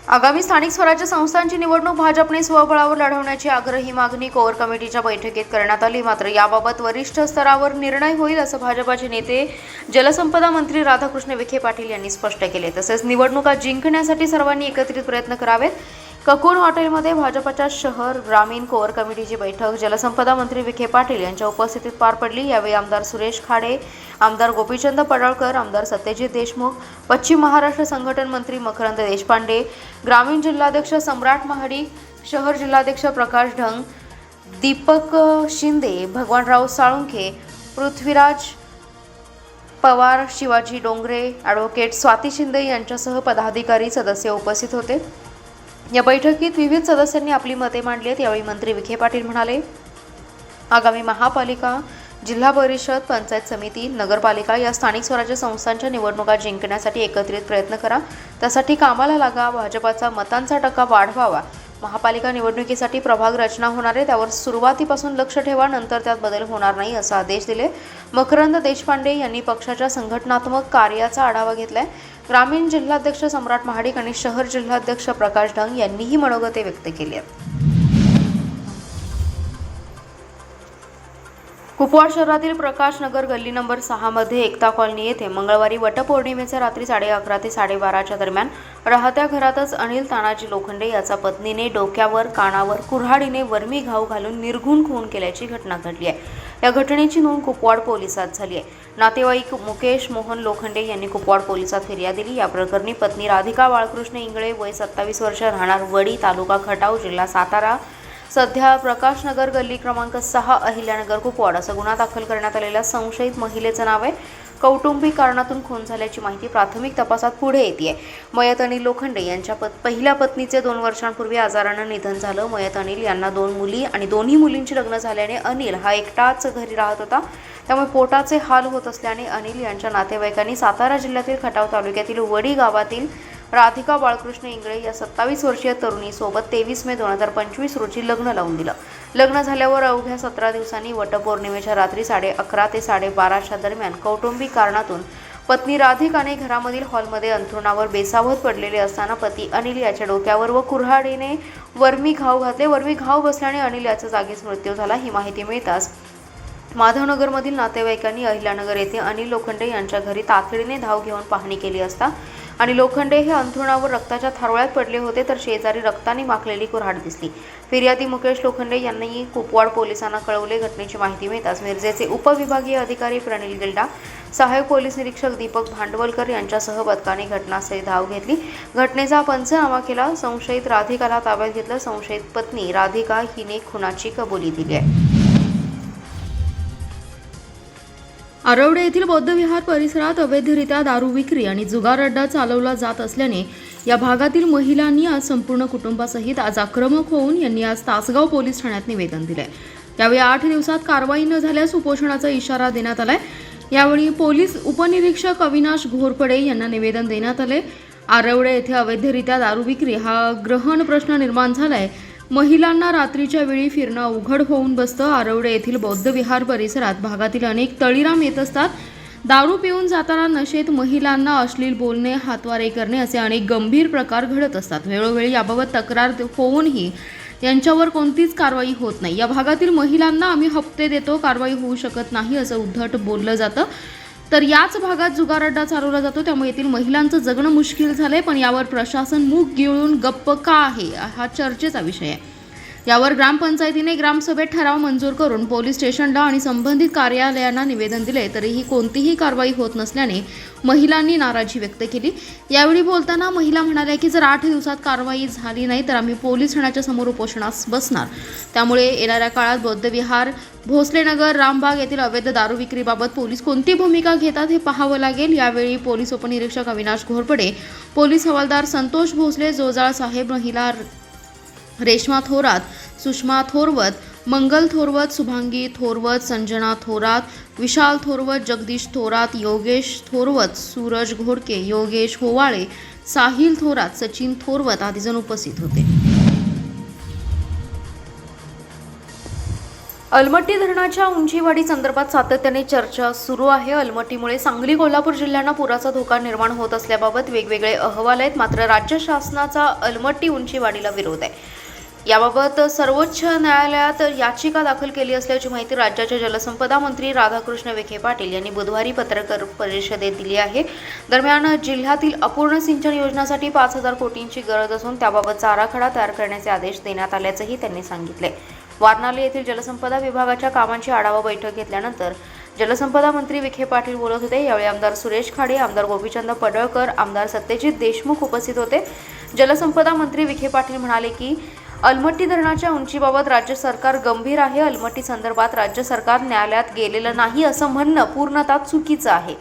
आगामी स्थानिक स्वराज्य संस्थांची निवडणूक भाजपने स्वबळावर लढवण्याची आग्रही मागणी कोर कमिटीच्या बैठकीत करण्यात आली। मात्र याबाबत वरिष्ठ स्तरावर निर्णय होईल असं भाजपाचे नेते जलसंपदा मंत्री राधाकृष्ण विखे पाटील यांनी स्पष्ट केले। तसेच निवडणुका जिंकण्यासाठी सर्वांनी एकत्रित प्रयत्न करावेत। ककून हॉटेलमध्ये भाजपच्या शहर ग्रामीण कोर कमिटीची बैठक जलसंपदा मंत्री विखे पाटील यांच्या उपस्थितीत पार पडली। यावेळी आमदार सुरेश खाडे, आमदार गोपीचंद पडळकर, आमदार सत्यजित देशमुख, पश्चिम महाराष्ट्र संघटन मंत्री मकरंद देशपांडे, ग्रामीण जिल्हाध्यक्ष सम्राट महाडिक, शहर जिल्हाध्यक्ष प्रकाश ढंग, दीपक शिंदे, भगवानराव साळुंखे, पृथ्वीराज पवार, शिवाजी डोंगरे, ॲडव्होकेट स्वाती शिंदे यांच्यासह पदाधिकारी सदस्य उपस्थित होते। या बैठकीत विविध सदस्यांनी आपली मते मांडली आहेत। यावेळी मंत्री विखे पाटील म्हणाले, आगामी महापालिका, जिल्हा परिषद, पंचायत समिती, नगरपालिका या स्थानिक स्वराज्य संस्थांच्या निवडणुका जिंकण्यासाठी एकत्रित प्रयत्न करा। त्यासाठी कामाला लागा। भाजपाचा मतांचा टक्का वाढवावा। महापालिका निवडणुकीसाठी प्रभाग रचना होणार आहे, त्यावर सुरुवातीपासून लक्ष ठेवा, नंतर त्यात बदल होणार नाही असे आदेश दिले। मकरंद देशपांडे यांनी पक्षाच्या संघटनात्मक कार्याचा आढावा घेतलाय। ग्रामीण जिल्हाध्यक्ष सम्राट महाडिक आणि शहर जिल्हाध्यक्ष प्रकाश ढंग यांनीही मनोगते व्यक्त केली आहेत। कुपवाड शहरातील प्रकाश नगर गल्ली नंबर 6 मध्ये एकता कॉलनी येथे मंगळवारी वटपौर्णिमेच्या रात्री 11:30 ते 12:30 दरम्यान राहत्या घरातच अनिल तानाजी लोखंडे याचा पत्नीने डोक्यावर कानावर कुऱ्हाडीने वर्मी घाव घालून निर्घृण खून केल्याची घटना घडली आहे। या घटनेची नोंद कुपवाड पोलिसात झाली आहे। नातेवाईक मुकेश मोहन लोखंडे यांनी कुपवाड पोलिसात फिर्याद दिली। या प्रकरणी पत्नी राधिका बाळकृष्ण इंगळे वय 27 वर्ष, राहणार वडी, तालुका खटाव, जिल्हा सातारा, सध्या प्रकाश नगर गल्ली क्रमांक 6 अहिल्यानगर कुपवाड असा गुन्हा दाखल करण्यात आलेल्या संशयित महिलेचं नाव आहे। कौटुंबिक कारणातून खून झाल्याची माहिती प्राथमिक तपासात पुढे येते। मयत अनिल लोखंडे यांच्या पहिल्या पत्नीचे 2 वर्षांपूर्वी आजाराने निधन झालं। मयत अनिल यांना 2 मुली आणि दोन्ही मुलींची लग्न झाल्याने अनिल हा एकटाच घरी राहत होता। त्यामुळे पोटाचे हाल होत असल्याने अनिल यांच्या नातेवाईकांनी सातारा जिल्ह्यातील खटाव तालुक्यातील वडी गावातील राधिका बाळकृष्ण इंगळे या 27 वर्षीय तरुणीसोबत 23 मे 2025 रोजी लग्न लावून दिलं। लग्न झाल्यावर अवघ्या 17 दिवसांनी वटपौर्णिमेच्या रात्री 11:30 ते 12:30 दरम्यान कौटुंबिक कारणातून पत्नी राधिकाने घरामधील हॉलमध्ये अंथरुणावर बेसावध पडलेले असताना पती अनिल याच्या डोक्यावर व कुऱ्हाडीने वर्मी घाव घातले। वर्मी घाव बसल्याने अनिल याचा जागीच मृत्यू झाला। ही माहिती मिळताच माधवनगरमधील नातेवाईकांनी अहिल्यानगर येथे अनिल लोखंडे यांच्या घरी तातडीने धाव घेऊन पाहणी केली असता आणि लोखंडे हे अंथरुणावर रक्ताच्या थारोळ्यात पडले होते, तर शेजारी रक्ताने माखलेली कुऱ्हाड दिसली। फिर्यादी मुकेश लोखंडे यांनी कुपवाड पोलिसांना कळवले। घटनेची माहिती मिळताच मिरजेचे उपविभागीय अधिकारी प्रणिल गिल्डा, सहाय्यक पोलीस निरीक्षक दीपक भांडवलकर यांच्यासह पथकाने घटनास्थळी धाव घेतली। घटनेचा पंचनामा केला। संशयित राधिकाला ताब्यात घेतलं। संशयित पत्नी राधिका हिने खुनाची कबुली दिली आहे। आरवडे येथील बौद्ध विहार परिसरात अवैधरित्या दारू विक्री आणि जुगार अड्डा चालवला जात असल्याने या भागातील महिलांनी आज संपूर्ण कुटुंबासहित आज आक्रमक होऊन यांनी आज तासगाव पोलीस ठाण्यात निवेदन दिले। यावेळी 8 दिवसात कारवाई न झाल्यास उपोषणाचा इशारा देण्यात आलाय। यावेळी पोलीस उपनिरीक्षक अविनाश घोरपडे यांना निवेदन देण्यात आले। आरवडे येथे अवैधरित्या दारू विक्री हा ग्रहण प्रश्न निर्माण झालाय। महिलांना रात्रीच्या वेळी फिरणं अवघड होऊन बसतं। आरवडे येथील बौद्ध विहार परिसरात भागातील अनेक तळीराम येत असतात। दारू पिऊन जाताना नशेत महिलांना अश्लील बोलणे, हातवारे करणे असे अनेक गंभीर प्रकार घडत असतात। वेळोवेळी याबाबत तक्रार होऊनही यांच्यावर कोणतीच कारवाई होत नाही। या भागातील महिलांना आम्ही हप्ते देतो, कारवाई होऊ शकत नाही असं उद्धट बोललं जातं। तर याच भागात जुगार अड्डा चालवला जातो, त्यामुळे येथील महिलांचं जगणं मुश्किल झालंय। पण यावर प्रशासन मूग गिळून गप्प का आहे हा चर्चेचा विषय आहे। यावर ग्रामपंचायतीने ग्रामसभेत ठराव मंजूर करून पोलीस स्टेशनला आणि संबंधित कार्यालयांना निवेदन दिले, तरीही कोणतीही कारवाई होत नसल्याने महिलांनी नाराजी व्यक्त केली। यावेळी बोलताना महिला म्हणाल्या की जर 8 दिवसात कारवाई झाली नाही तर आम्ही पोलीस ठाण्याच्या समोर उपोषणास बसणार। त्यामुळे येणाऱ्या काळात बौद्ध विहार, भोसलेनगर, रामबाग येथील अवैध दारू विक्रीबाबत पोलीस कोणती भूमिका घेतात हे पाहावं लागेल। यावेळी पोलीस उपनिरीक्षक अविनाश घोरपडे, पोलीस हवालदार संतोष भोसले, जोजाळ साहेब, महिला रेश्मा थोरात, सुषमा थोरवत, मंगल थोरवत, शुभांगी थोरवत, संजना थोरात, विशाल थोरवत, जगदीश थोरात, योगेश थोरवत, सूरज घोडके, योगेश होवाळे, साहिल थोरात, सचिन थोरवत आदी जण उपस्थित होते। अलमट्टी धरणाच्या उंचीवाढी संदर्भात सातत्याने चर्चा सुरू आहे. अलमट्टीमुळे सांगली, कोल्हापूर जिल्ह्यांना पुराचा धोका निर्माण होत असल्याबाबत वेगवेगळे अहवाल आहेत. मात्र राज्य शासनाचा अलमट्टी उंचीवाढीला विरोध आहे. याबाबत सर्वोच्च न्यायालयात याचिका दाखल केली असल्याची माहिती राज्याचे जलसंपदा मंत्री राधाकृष्ण विखे पाटील यांनी बुधवारी पत्रकार परिषदेत दिली आहे. दरम्यान जिल्ह्यातील अपूर्ण सिंचन योजनासाठी 5,000 कोटींची गरज असून त्याबाबतचा आराखडा तयार करण्याचे आदेश देण्यात आल्याचंही त्यांनी सांगितले. वारणाले येथील जलसंपदा विभागाच्या कामांची आढावा बैठक घेतल्यानंतर जलसंपदा मंत्री विखे पाटील बोलत होते. यावेळी आमदार सुरेश खाडे, आमदार गोपीचंद पडळकर, आमदार सत्यजित देशमुख उपस्थित होते. जलसंपदा मंत्री विखे पाटील म्हणाले की अलमट्टी धरणाच्या उंचीबाबत राज्य सरकार गंभीर आहे. अलमट्टी संदर्भात राज्य सरकार न्यायालयात गेलेलं नाही असं म्हणणं पूर्णतः चुकीचं आहे.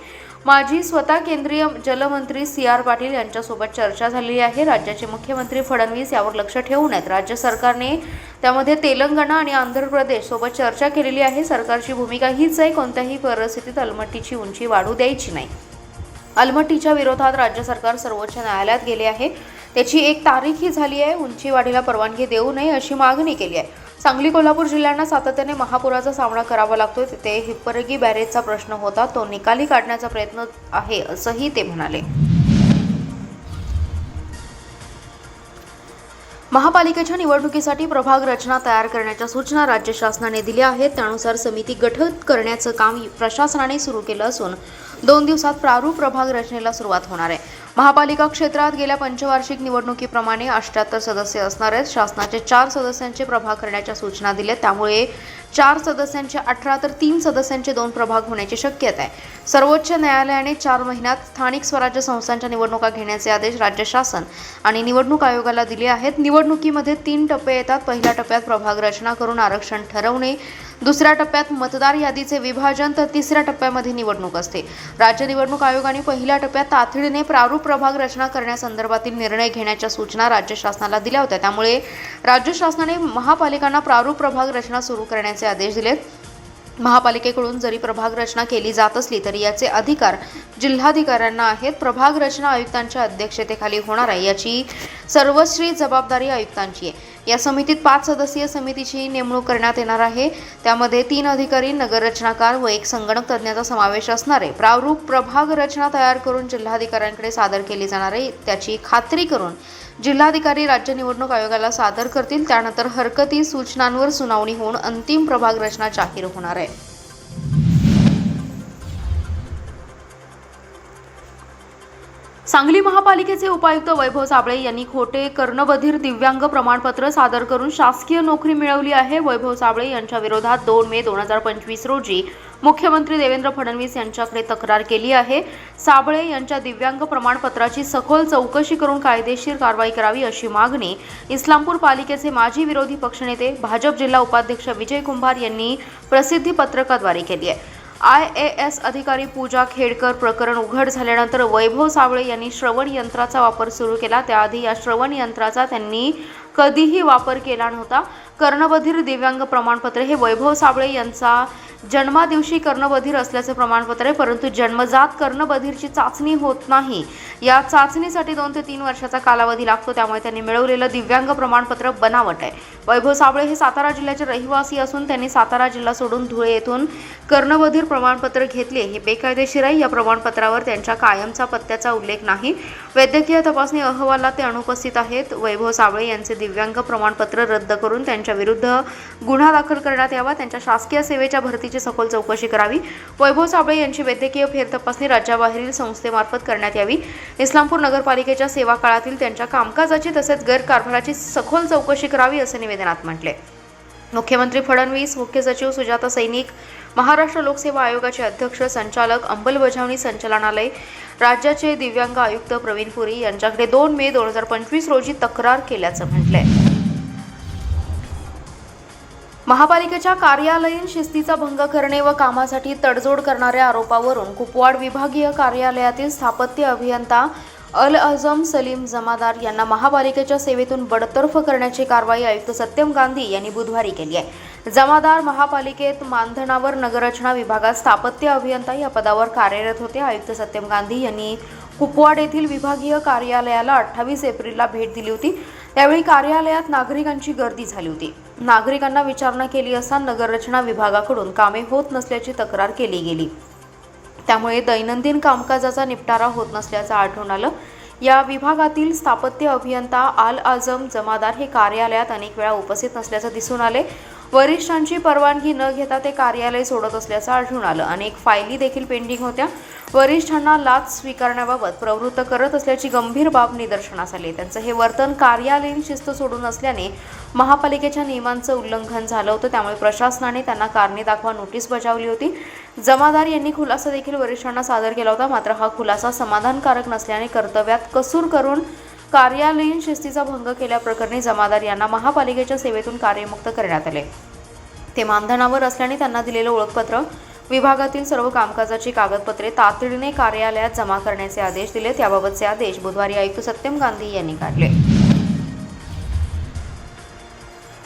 माझी स्वतः केंद्रीय जलमंत्री CR पाटील यांच्यासोबत चर्चा झालेली आहे. राज्याचे मुख्यमंत्री फडणवीस यावर लक्ष ठेवून आहेत. राज्य सरकारने त्यामध्ये तेलंगणा आणि आंध्र प्रदेश सोबत चर्चा केलेली आहे. सरकारची भूमिका हीच आहे, कोणत्याही परिस्थितीत अलमट्टीची उंची वाढू द्यायची नाही. अलमट्टीच्या विरोधात राज्य सरकार सर्वोच्च न्यायालयात गेले आहे. त्याची एक तारीखही झाली आहे. उंची वाढीला परवानगी देऊ नये अशी मागणी केली आहे. सांगली, कोल्हापूर जिल्ह्यांना सातत्याने महापुराचा सामना करावा लागतोय. तिथे हिप्परगी बॅरेजचा प्रश्न होता, तो निकाली काढण्याचा प्रयत्न आहे असंही ते म्हणाले. महापालिकेच्या निवडणुकीसाठी प्रभाग रचना तयार करण्याच्या सूचना राज्य शासनाने दिल्या आहेत. त्यानुसार समिती गठीत करण्याचं काम प्रशासनाने सुरू केलं असून 2 दिवसात प्रारूप प्रभाग रचनेला सुरुवात होणार आहे. महापालिका क्षेत्रात गेल्या पंचवार्षिक निवडणुकीप्रमाणे 78 सदस्य असणार आहेत. शासनाचे 4 सदस्यांचे प्रभाग करण्याच्या सूचना दिल्या. त्यामुळे 4 सदस्यांचे 18 तर 3 सदस्यांचे 2 प्रभाग होण्याची शक्यता आहे. सर्वोच्च न्यायालयाने 4 महिन्यात स्थानिक स्वराज्य संस्थांच्या निवडणुका घेण्याचे आदेश राज्य शासन आणि निवडणूक आयोगाला दिले आहेत. निवडणुकीमध्ये 3 टप्पे येतात. पहिल्या टप्प्यात प्रभाग रचना करून आरक्षण ठरवणे, दुसऱ्या टप्प्यात मतदार यादीचे विभाजन, तर तिसऱ्या टप्प्यामध्ये निवडणूक असते. राज्य निवडणूक आयोगाने पहिल्या टप्प्यात तातडीने प्रारूप प्रभाग रचना करण्यासंदर्भातील निर्णय घेण्याच्या सूचना राज्य शासनाला दिल्या होत्या. त्यामुळे राज्य शासनाने महापालिकांना प्रारूप प्रभाग रचना सुरू करण्याचे आदेश दिलेत. महापालिकेकडून जरी प्रभाग रचना केली जात असली तरी याचे अधिकार जिल्हाधिकाऱ्यांना आहेत. प्रभाग रचना आयुक्तांच्या अध्यक्षतेखाली होणार आहे. याची सर्वस्वी जबाबदारी आयुक्तांची आहे. या समितीत 5 सदस्यीय समितीची नेमणूक करण्यात येणार आहे. त्यामध्ये 3 अधिकारी, नगररचनाकार व 1 संगणक तज्ज्ञाचा समावेश असणार आहे. प्रारूप प्रभाग रचना तयार करून जिल्हाधिकाऱ्यांकडे सादर केली जाणार आहे. त्याची खात्री करून जिल्हाधिकारी राज्य निवडणूक आयोगाला सादर करतील. त्यानंतर हरकती सूचनांवर सुनावणी होऊन अंतिम प्रभाग रचना जाहीर होणार आहे. सांगली महापालिकेचे उपायुक्त वैभव साबळे यांनी खोटे कर्णबधीर दिव्यांग प्रमाणपत्र सादर करून शासकीय नोकरी मिळवली आहे. वैभव साबळे यांच्या विरोधात 2 मे 2025 रोजी मुख्यमंत्री देवेंद्र फडणवीस यांच्याकडे तक्रार केली आहे. साबळे यांच्या दिव्यांग प्रमाणपत्राची सखोल चौकशी करून कायदेशीर कारवाई करावी अशी मागणी इस्लामपूर पालिकेचे माजी विरोधी पक्षनेते भाजप जिल्हा उपाध्यक्ष विजय कुंभार यांनी प्रसिद्धी पत्रकाद्वारे केली आहे. IAS अधिकारी पूजा खेडकर प्रकरण उघड झाल्यानंतर वैभव साबळे यांनी श्रवण यंत्राचा वापर सुरू केला. त्याआधी या श्रवण यंत्राचा त्यांनी कधीही वापर केला नव्हता. कर्णबधीर दिव्यांग प्रमाणपत्र हे वैभव साबळे यांचा जन्मादिवशी कर्णबधीर असल्याचे प्रमाणपत्र आहे, परंतु जन्मजात कर्णबधीरची चाचणी होत नाही. या चाचणीसाठी 2 ते 3 वर्षाचा कालावधी लागतो. त्यामुळे त्यांनी मिळवलेलं दिव्यांग प्रमाणपत्र बनावट आहे. वैभव साबळे हे सातारा जिल्ह्याचे रहिवासी असून त्यांनी सातारा जिल्हा सोडून धुळे येथून कर्णबधीर प्रमाणपत्र घेतले. हे बेकायदेशीर आहे. या प्रमाणपत्रावर त्यांच्या कायमचा पत्त्याचा उल्लेख नाही. वैद्यकीय तपासणी अहवालात ते अनुपस्थित आहेत. वैभव साबळे यांचे दिव्यांग प्रमाणपत्र रद्द करून त्यांच्या विरुद्ध गुन्हा दाखल करण्यात यावा. त्यांच्या शासकीय सेवेच्या भरतीची सखोल चौकशी करावी. वैभव साबळे यांची वैद्यकीय फेरतपासणी राज्याबाहेरील संस्थेमार्फत करण्यात यावी. इस्लामपूर नगरपालिकेच्या सेवा काळातील त्यांच्या कामकाजाची तसेच गैरकारभाराची सखोल चौकशी करावी असे निवेदनात म्हटले. मुख्यमंत्री फडणवीस, मुख्य सचिव सुजाता सैनिक, महाराष्ट्र लोकसेवा आयोगाचे अध्यक्ष, संचालक, अंमलबजावणी संचालनालय, राज्याचे दिव्यांग आयुक्त प्रवीण पुरी यांच्याकडे 2 मे 2025 रोजी तक्रार केल्याचं म्हटलंय. महापालिकेच्या कार्यालयीन शिस्तीचा भंग करणे व कामासाठी तडजोड करणाऱ्या आरोपावरून कुपवाड विभागीय कार्यालयातील स्थापत्य अभियंता अल आझम सलीम जमादार यांना महापालिकेच्या सेवेतून बडतर्फ करण्याची कारवाई आयुक्त सत्यम गांधी यांनी बुधवारी केली आहे. जमादार महापालिकेत मानधनावर नगररचना विभागात स्थापत्य अभियंता या पदावर कार्यरत होते. आयुक्त सत्यम गांधी यांनी कुपवाड येथील विभागीय कार्यालयाला 28 एप्रिलला भेट दिली होती. यावेळी कार्यालयात नागरिकांची गर्दी झाली होती। नागरिकांना विचारणा केली असता नगररचना विभागाकडून कामे होत नसल्याची तक्रार केली गेली। त्यामुळे दैनंदिन कामकाजाचा निपटारा होत नसल्याचं आढळून आलं। या विभागातील स्थापत्य अभियंता आल आझम जमादार हे कार्यालयात अनेक वेळा उपस्थित नसल्याचं दिसून आले। वरिष्ठांची परवानगी न घेता ते कार्यालय सोडत असल्याचं आढळून आलं। अनेक फायली देखील पेंडिंग होत्या। वरिष्ठांना लाच स्वीकारण्याबाबत प्रवृत्त करत असल्याची गंभीर बाब निदर्शनास आली। त्यांचं हे वर्तन कार्यालयीन शिस्त सोडून असल्याने महापालिकेच्या नियमांचं उल्लंघन झालं होतं। त्यामुळे प्रशासनाने त्यांना कारणे दाखवा नोटीस बजावली होती। जमादार यांनी खुलासा देखील वरिष्ठांना सादर केला होता। मात्र हा खुलासा समाधानकारक नसल्याने कर्तव्यात कसूर करून कार्यालयीन शिस्तीचा भंग केल्याप्रकरणी जमादार यांना महापालिकेच्या सेवेतून कार्यमुक्त करण्यात आले। ते मानधनावर असल्याने त्यांना दिलेलं ओळखपत्र, विभागातील सर्व कामकाजाची कागदपत्रे तातडीने कार्यालयात जमा करण्याचे आदेश दिले। त्याबाबतचे आदेश बुधवारी आयुक्त सत्यम गांधी यांनी काढले।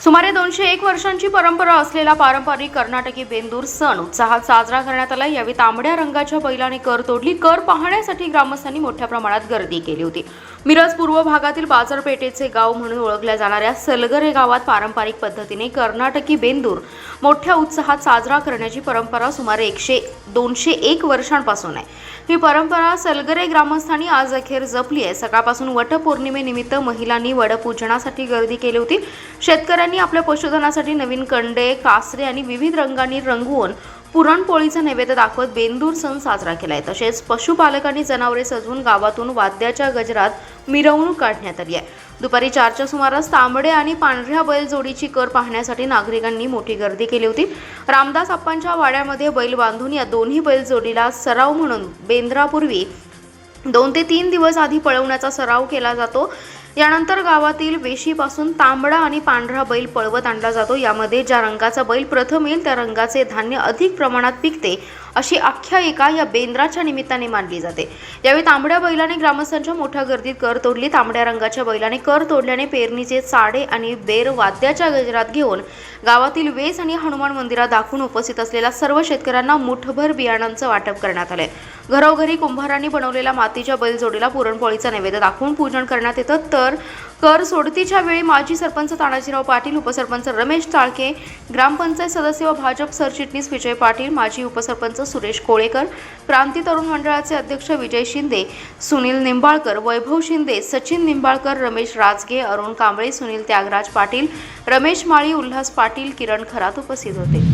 सुमारे 201 वर्षांची परंपरा असलेला पारंपरिक कर्नाटकी बेंदूर सण उत्साहात साजरा करण्यात आला। यावेळी तांबड्या रंगाच्या बैलाने कर तोडली। कर पाहण्यासाठी ग्रामस्थांनी मोठ्या प्रमाणात गर्दी केली होती। मिरज पूर्व भागातील बाजारपेठेचे गाव म्हणून ओळखल्या जाणाऱ्या सलगरे गावात पारंपरिक पद्धतीने कर्नाटकी बेंदूर मोठ्या उत्साहात साजरा करण्याची परंपरा सुमारे 201 वर्षांपासून आहे। ही परंपरा सलगरे ग्रामस्थांनी आज अखेर जपली आहे। सकाळपासून वटपौर्णिमेनिमित्त महिलांनी वडपूजनासाठी गर्दी केली होती। शेतकऱ्यांनी आपल्या पशुधनासाठी नवीन कंडे, कासरे आणि विविध रंगांनी रंगवून पुरणपोळीचा नैवेद्य दाखवत बेंदूर सण साजरा केलाय। तसेच पशुपालकांनी जनावरे सजवून गावातून वाद्याच्या गजरात मिरवणूक काढण्यात आली आहे। दुपारी 4च्या सुमारास तांबडे आणि पांढऱ्या बैल जोडीची कर पाहण्यासाठी नागरिकांनी मोठी गर्दी केली होती। रामदास अप्पांच्या वाड्यामध्ये बैल बांधून या दोन्ही बैल जोडीला सराव म्हणून बेंद्रापूर्वी 2 ते 3 दिवस आधी पळवण्याचा सराव केला जातो। यानंतर गावातील वेशीपासून तांबडा आणि पांढरा बैल पळवत आणला जातो। यामध्ये ज्या रंगाचा बैल प्रथम येईल त्या रंगाचे धान्य अधिक प्रमाणात पिकते अशी आख्यायिका या बेंद्राच्या निमित्ताने मानली जाते। यावेळी तांबड्या बैलाने ग्रामस्थांच्या मोठ्या गर्दीत कर तोडली। तांबड्या रंगाच्या बैलाने कर तोडल्याने पेरणीचे चाडे आणि बेर वाद्याच्या गजरात घेऊन गावातील वेस आणि हनुमान मंदिरात दाखवून उपस्थित असलेल्या सर्व शेतकऱ्यांना मुठभर बियाणांचं वाटप करण्यात आले। घरोघरी कुंभारांनी बनवलेल्या मातीच्या बैलजोडीला पुरणपोळीचा नैवेद्य दाखवून पूजन करण्यात येतं। तर कर सोडतीच्या वेळी माजी सरपंच तानाजीराव पाटील, उपसरपंच रमेश चाळके, ग्रामपंचायत सदस्य व भाजप सरचिटणीस विजय पाटील, माजी उपसरपंच सुरेश कोळेकर, क्रांती तरुण मंडळाचे अध्यक्ष विजय शिंदे, सुनील निंबाळकर, वैभव शिंदे, सचिन निंबाळकर, रमेश राजगे, अरुण कांबळे, सुनील त्यागराज पाटील, रमेश माळी, उल्हास पाटील, किरण खरात उपस्थित होते।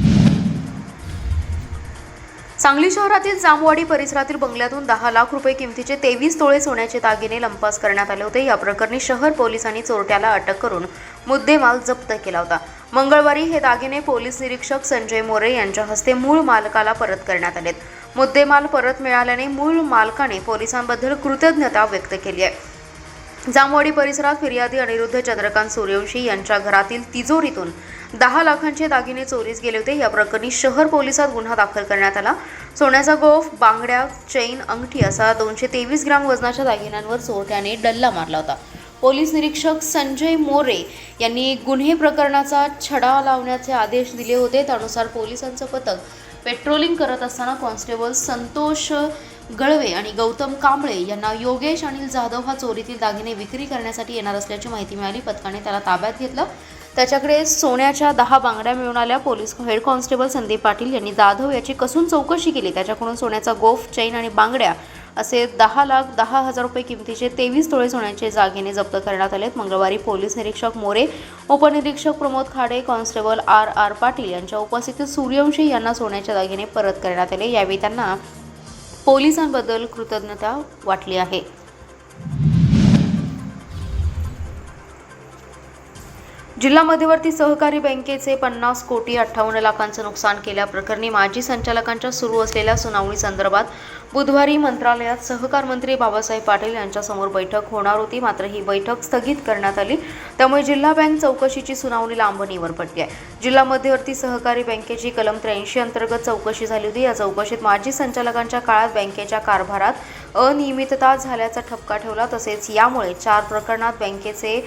सांगली शहरातील जामवाडी परिसरातील बंगल्यातून 10 लाख रुपये किमतीचे 23 तोळे सोन्याचे दागिने लंपास करण्यात आले होते। या प्रकरणी शहर पोलिसांनी चोरट्याला अटक करून मुद्देमाल जप्त केला होता। मंगळवारी हे दागिने पोलीस निरीक्षक संजय मोरे यांच्या हस्ते मूळ मालकाला परत करण्यात आलेत। मुद्देमाल परत मिळाल्याने मूळ मालकाने पोलिसांबद्दल कृतज्ञता व्यक्त केली आहे। जामवाडी परिसरात फिर्यादी अनिरुद्ध चंद्रकांत सूर्यवंशी यांच्या घरातील तिजोरीतून 10 लाखांचे दागिने चोरीस गेले होते। या प्रकरणी शहर पोलिसात गुन्हा दाखल करण्यात आला। सोन्याचा गोफ, बांगड्या, चैन, अंगठी असा 223 ग्राम वजनाच्या दागिन्यांवर चोरट्याने डल्ला मारला होता। पोलीस निरीक्षक संजय मोरे यांनी गुन्हे प्रकरणाचा छडा लावण्याचे आदेश दिले होते। त्यानुसार पोलिसांचं पथक पेट्रोलिंग करत असताना कॉन्स्टेबल संतोष गळवे आणि गौतम कांबळे यांना योगेश अनिल जाधव हा चोरीतील दागिने विक्री करण्यासाठी येणार असल्याची माहिती मिळाली। पथकाने त्याला ताब्यात घेतलं। त्याच्याकडे सोन्याच्या 10 बांगड्या मिळून आल्या। Police head constable Sandeep Patil यांनी जाधव याची कसून चौकशी केली। त्याच्याकडून सोन्याचा गोफ, चैन आणि बांगड्या असे 10,10,000 रुपये किमतीचे 23 तोळे सोन्याचे दागिने जप्त करण्यात आलेत। मंगळवारी पोलीस निरीक्षक मोरे, उपनिरीक्षक प्रमोद खाडे, कॉन्स्टेबल आर पाटील यांच्या उपस्थितीत सूर्यवंशी यांना सोन्याचे दागिने परत करण्यात आले। यावेळी त्यांना पोलिसांबद्दल कृतज्ञता वाटली आहे। जिल्हा मध्यवर्ती सहकारी बँकेचे 50 कोटी 58 लाखांचं नुकसान केल्याप्रकरणी माजी संचालकांच्या सुरू असलेल्या सुनावणीसंदर्भात बुधवारी मंत्रालयात सहकार मंत्री बाबासाहेब पाटील यांच्यासमोर बैठक होणार होती। मात्र ही बैठक स्थगित करण्यात आली। त्यामुळे जिल्हा बँक चौकशीची सुनावणी लांबणीवर पडली आहे। जिल्हा मध्यवर्ती सहकारी बँकेची कलम 83 अंतर्गत चौकशी झाली होती। या चौकशीत माजी संचालकांच्या काळात बँकेच्या कारभारात अनियमितता झाल्याचा ठपका ठेवला। तसेच यामुळे 4 प्रकरणात बँकेचे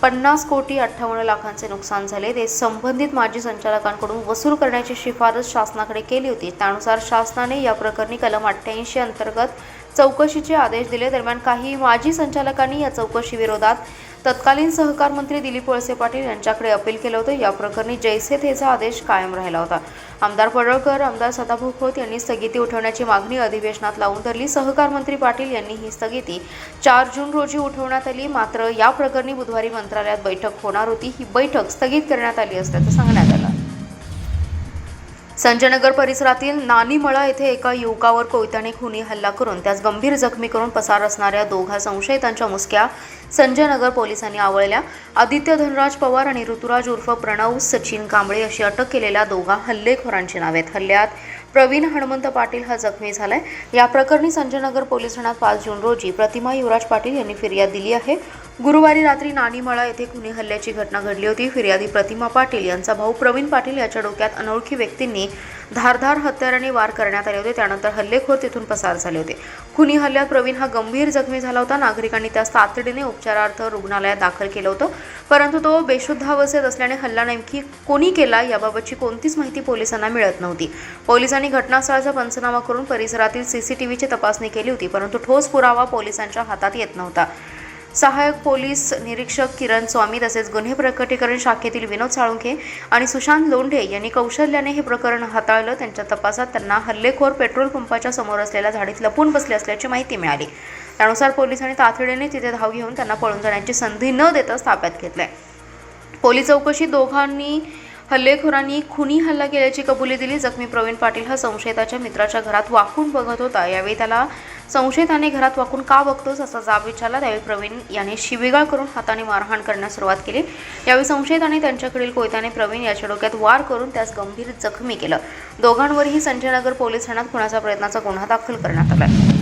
50 कोटी 58 लाखांचे नुकसान झाले। ते संबंधित माजी संचालकांकडून वसूल करण्याची शिफारस शासनाकडे केली होती। त्यानुसार शासनाने या प्रकरणी कलम 88 अंतर्गत चौकशीचे आदेश दिले। दरम्यान काही माजी संचालकांनी या चौकशी विरोधात तत्कालीन सहकार मंत्री दिलीप वळसे पाटील यांच्याकडे अपील केलं होतं। या प्रकरणी जैसे थेचा आदेश कायम राहिला होता। आमदार पडळकर, आमदार सदाभाऊ खोत यांनी स्थगिती उठवण्याची मागणी अधिवेशनात लावून धरली। सहकार मंत्री पाटील यांनी ही स्थगिती 4 जून रोजी उठवण्यात आली। मात्र या प्रकरणी बुधवारी मंत्रालयात बैठक होणार होती। ही बैठक स्थगित करण्यात आली असल्याचं सांगण्यात आलं। संजयनगर परिसरातील नानीमळा येथे एका युवकावर कोयत्याने खुनी हल्ला करून त्यास गंभीर जखमी करून पसार असणाऱ्या दोघा संशयितांच्या मुसक्या संजयनगर पोलिसांनी आवळल्या। आदित्य धनराज पवार आणि ऋतुराज उर्फ प्रणव सचिन कांबळे अशी अटक केलेल्या दोघा हल्लेखोरांची नावे आहेत। हल्ल्यात प्रवीण हनुमंत पाटील हा जखमी झालाय। या प्रकरणी संजयनगर पोलीस ठाण्यात 5 जून रोजी प्रतिमा युवराज पाटील यांनी फिर्याद दिली आहे। गुरुवारी रात्री नानीमळा येथे खुनी हल्ल्याची घटना घडली होती। फिर्यादी प्रतिमा पाटील यांचा भाऊ प्रवीण पाटील याच्या डोक्यात अनोळखी व्यक्तींनी धारदार हत्याराने वार करण्यात आले होते। त्यानंतर हल्लेखोर तिथून पसार झाले होते। खुनी हल्ल्यात प्रवीण हा गंभीर जखमी झाला होता। नागरिकांनी त्यास तातडीने उपचारार्थ रुग्णालयात दाखल केलं होतं, परंतु तो बेशुद्धावस्थेत असल्याने हल्ला नेमकी कोणी केला याबाबतची कोणतीच माहिती पोलिसांना मिळत नव्हती। पोलिसांनी घटनास्थळाचा पंचनामा करून परिसरातील सीसीटीव्हीची तपासणी केली होती, परंतु ठोस पुरावा पोलिसांच्या हातात येत नव्हता। सहाय्यक पोलीस निरीक्षक किरण स्वामी तसेच गुन्हे प्रकटीकरण शाखेतील विनोद साळुंखे आणि सुशांत लोंढे यांनी कौशल्याने हे प्रकरण हाताळलं। त्यांच्या तपासात त्यांना हल्लेखोर पेट्रोल पंपाच्या समोर असलेल्या झाडीत लपून बसले असल्याची माहिती मिळाली। त्यानुसार पोलिसांनी तातडीने तिथे धाव घेऊन त्यांना पळून जाण्याची संधी न देताच ताब्यात घेतले। पोलीस चौकशीत दोघांनी हल्लेखोरांनी खुनी हल्ला केल्याची कबुली दिली। जखमी प्रवीण पाटील हा संशयिताच्या मित्राच्या घरात वाकून बघत होता। यावेळी त्याला संशयिताने घरात वाकून का बघतोस असा जाब विचारला। त्यावेळी प्रवीण याने शिवीगाळ करून हाताने मारहाण करण्यास सुरुवात केली। यावेळी संशयिताने त्यांच्याकडील कोयत्याने प्रवीण याच्या डोक्यात वार करून त्यास गंभीर जखमी केलं। दोघांवरही संजयनगर पोलीस ठाण्यात खुनाच्या प्रयत्नाचा गुन्हा दाखल करण्यात आला।